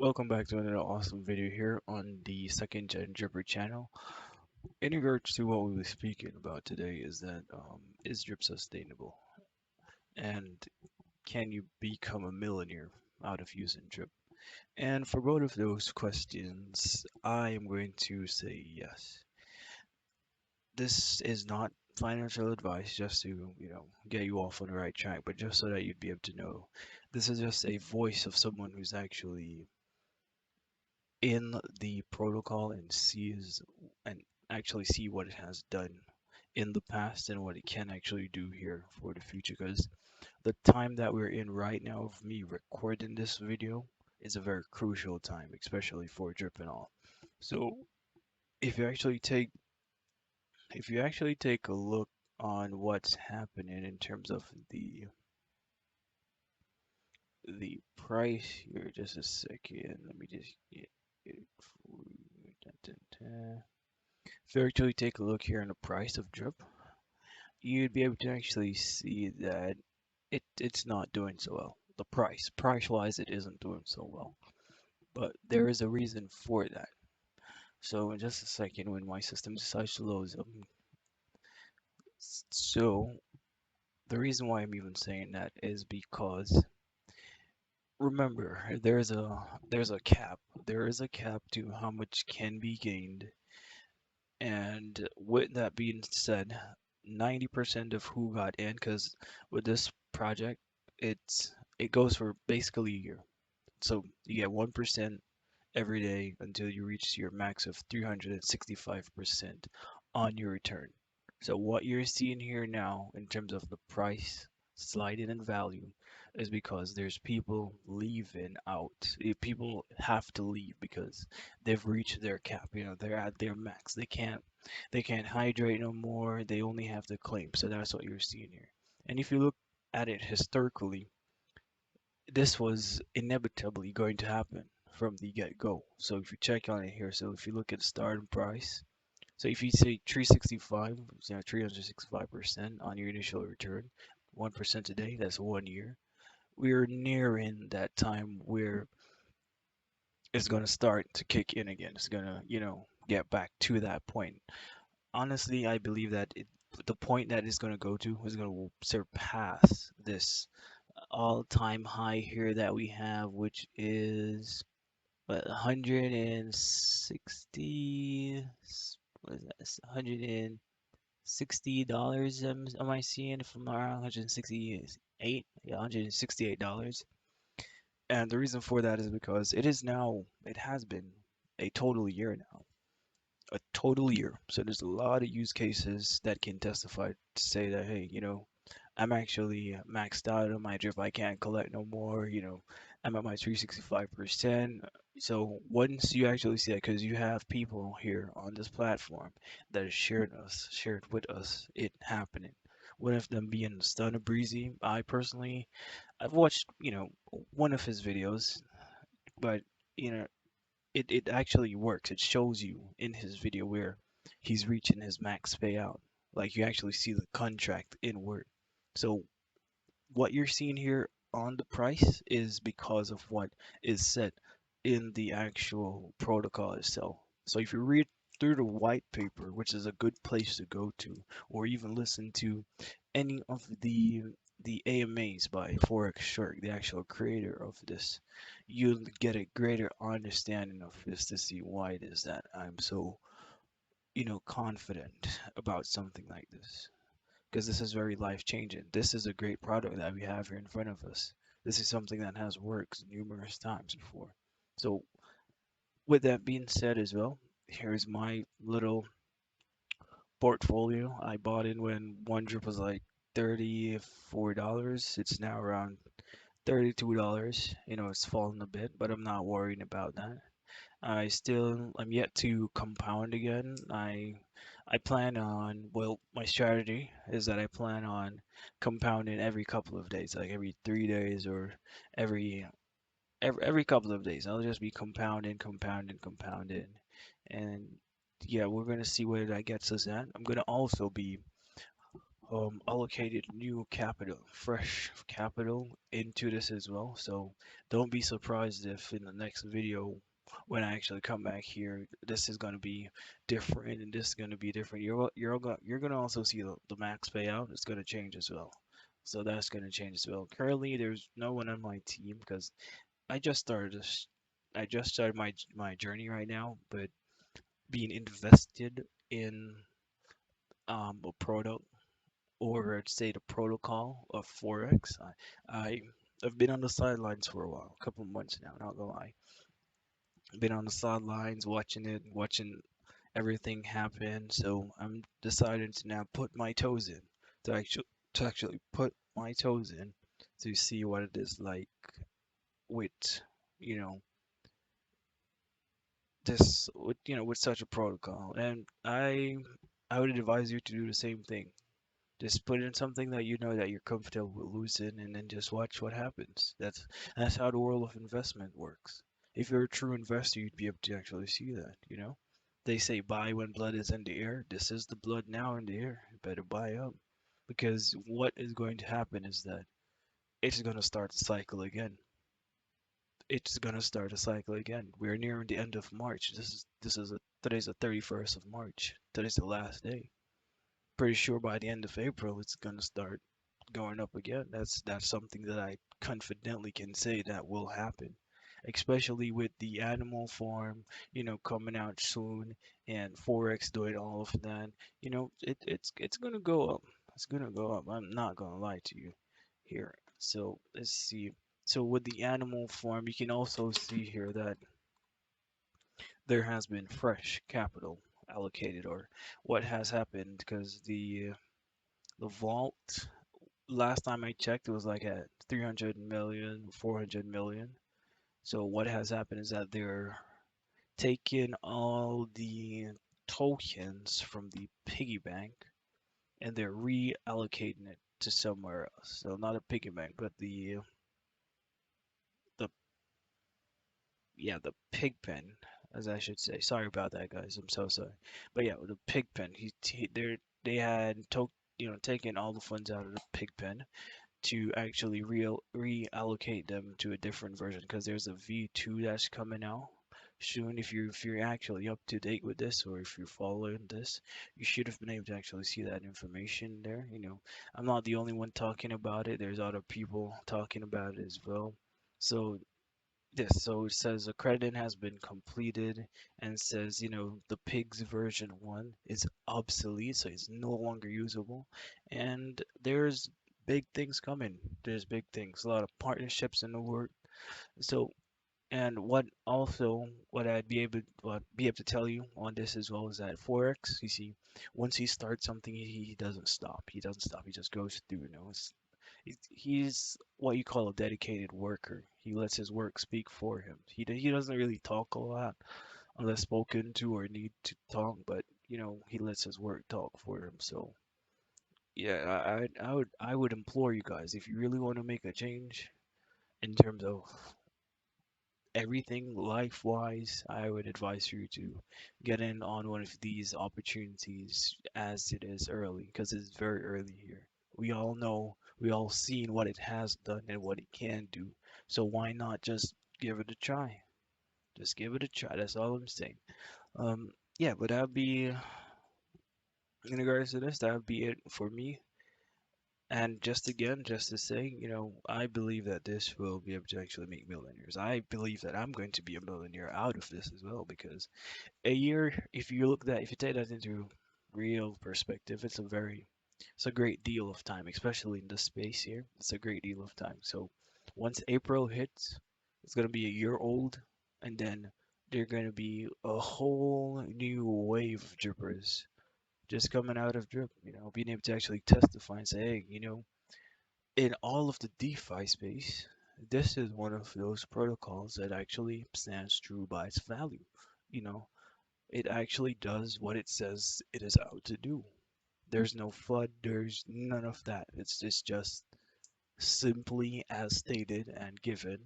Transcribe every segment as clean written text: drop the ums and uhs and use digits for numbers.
Welcome back to another awesome video here on the second gen dripper channel. In regards to what we'll be speaking about today is that is drip sustainable and can you become a millionaire out of using drip? And for both of those questions, I am going to say yes. This is not financial advice just to, get you off on the right track, but just so that you'd be able to know. This is just a voice of someone who's actually in the protocol and sees and actually see what it has done in the past and what it can actually do here for the future, because the time that we're in right now of me recording this video is a very crucial time, especially for drip and all. So if you actually take a look on what's happening in terms of the price here, just a second, let me just get it for you. Dun, dun, dun. If you actually take a look here on the price of drip, you'd be able to actually see that it's not doing so well. The price wise, it isn't doing so well, but there is a reason for that. So in just a second, when my system decides to load up, so the reason why I'm even saying that is because remember there's a cap. There is a cap to how much can be gained, and with that being said, 90% of who got in, because with this project, it goes for basically a year. So you get 1% every day until you reach your max of 365% on your return. So what you're seeing here now in terms of the price sliding in value is because there's people leaving out. People have to leave because they've reached their cap. They're at their max. They can't hydrate no more. They only have to claim. So that's what you're seeing here. And if you look at it historically, this was inevitably going to happen from the get-go. So if you check on it here, so if you look at the starting price, so if you say 365, 365% on your initial return, 1% today, that's 1 year. We're nearing that time where it's going to start to kick in again. It's going to, get back to that point. Honestly, I believe that the point that it's going to go to is going to surpass this all-time high here that we have, which is what, 160, what is that? $160 am I seeing if I'm not wrong? 168, yeah, $168. And the reason for that is because it has been a total year now. A total year. So there's a lot of use cases that can testify to say that, hey, I'm actually maxed out on my drip. I can't collect no more. I'm at my 365%. So once you actually see that, because you have people here on this platform that have shared with us it happening. One of them being Stunner Breezy. I've watched, one of his videos, but you know, it actually works. It shows you in his video where he's reaching his max payout. Like you actually see the contract in work. So what you're seeing here on the price is because of what is set in the actual protocol itself. So if you read through the white paper, which is a good place to go to, or even listen to any of the AMAs by Forex Shark, the actual creator of this, you'll get a greater understanding of this to see why it is that I'm so, confident about something like this, because this is very life changing. This is a great product that we have here in front of us. This is something that has worked numerous times before. So, with that being said, as well, here's my little portfolio. I bought in when one drip was like $34. It's now around $32. It's fallen a bit, but I'm not worrying about that. I'm yet to compound again. I plan on, well, my strategy is that I plan on compounding every couple of days, like every 3 days or every every couple of days. I'll just be compounding. And yeah, we're gonna see where that gets us at. I'm gonna also be allocated new capital, fresh capital into this as well. So don't be surprised if in the next video, when I actually come back here, this is going to be different and this is going to be different. You're gonna also see the max payout. It's going to change as well. So that's going to change as well. Currently, there's no one on my team because I just started this. I just started my journey right now, but being invested in a product or I'd say the protocol of Forex. I I've been on the sidelines for a while, a couple of months now, not gonna lie. I've been on the sidelines watching it, watching everything happen. So I'm deciding to now put my toes in, to actually put my toes in to see what it is like with, you know, with such a protocol. And I would advise you to do the same thing. Just put in something that you know that you're comfortable with losing and then just watch what happens. That's how the world of investment works. If you're a true investor, you'd be able to actually see that. They say buy when blood is in the air. This is the blood now in the air. You better buy up. Because what is going to happen is that it's going to start the cycle again. It's going to start a cycle again. We're nearing the end of March. Today's the 31st of March. Today's the last day. Pretty sure by the end of April it's gonna start going up again. That's something that I confidently can say that will happen, especially with the animal farm, coming out soon and Forex doing all of that. It's gonna go up. It's gonna go up. I'm not gonna lie to you here. So let's see. So with the animal farm, you can also see here that there has been fresh capital allocated, or what has happened because the vault, last time I checked, it was like at 300 million, 400 million. So what has happened is that they're taking all the tokens from the piggy bank and they're reallocating it to somewhere else. So not a piggy bank, but the yeah, the pig pen, as I should say. Sorry about that, guys. I'm so sorry. But yeah, the pig pen. They had taken all the funds out of the pig pen to actually reallocate them to a different version because there's a V2 that's coming out soon. If you're actually up to date with this or if you're following this, you should have been able to actually see that information there. I'm not the only one talking about it. There's other people talking about it as well. So so it says the credit has been completed and says, the pigs version 1 is obsolete, so it's no longer usable. And there's big things coming. There's big things, a lot of partnerships in the work. So, and what I'd be able to tell you on this as well is that Forex, you see, once he starts something, he doesn't stop. He doesn't stop. He just goes through, he's what you call a dedicated worker. He lets his work speak for him. He doesn't really talk a lot unless spoken to or need to talk, but he lets his work talk for him. So yeah, I would implore you guys if you really want to make a change in terms of everything life wise, I would advise you to get in on one of these opportunities as it is early, because it's very early here. We all seen what it has done and what it can do. So why not just give it a try? Just give it a try. That's all I'm saying. Yeah, but that'd be in regards to this, that'd be it for me. And just again, just to say, I believe that this will be able to actually make millionaires. I believe that I'm going to be a millionaire out of this as well because a year, if you take that into real perspective, it's a great deal of time, especially in this space here. It's a great deal of time. So once April hits, it's gonna be a year old, and then there're gonna be a whole new wave of drippers just coming out of drip. Being able to actually testify and say, hey, in all of the DeFi space, this is one of those protocols that actually stands true by its value. You know, it actually does what it says it is out to do. There's no FUD, there's none of that. It's just simply as stated and given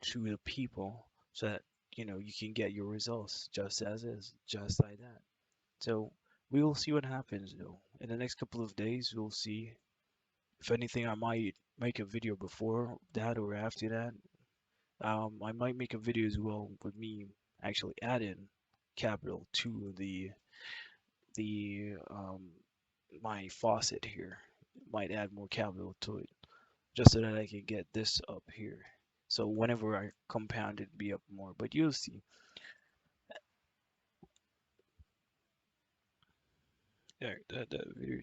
to the people so that you can get your results just as is, just like that. So we will see what happens though. In the next couple of days, we'll see. If anything, I might make a video before that or after that. I might make a video as well with me actually adding capital to the my faucet here. Might add more capital to it just so that I can get this up here. So whenever I compound it, be up more. But you'll see. Yeah, that video.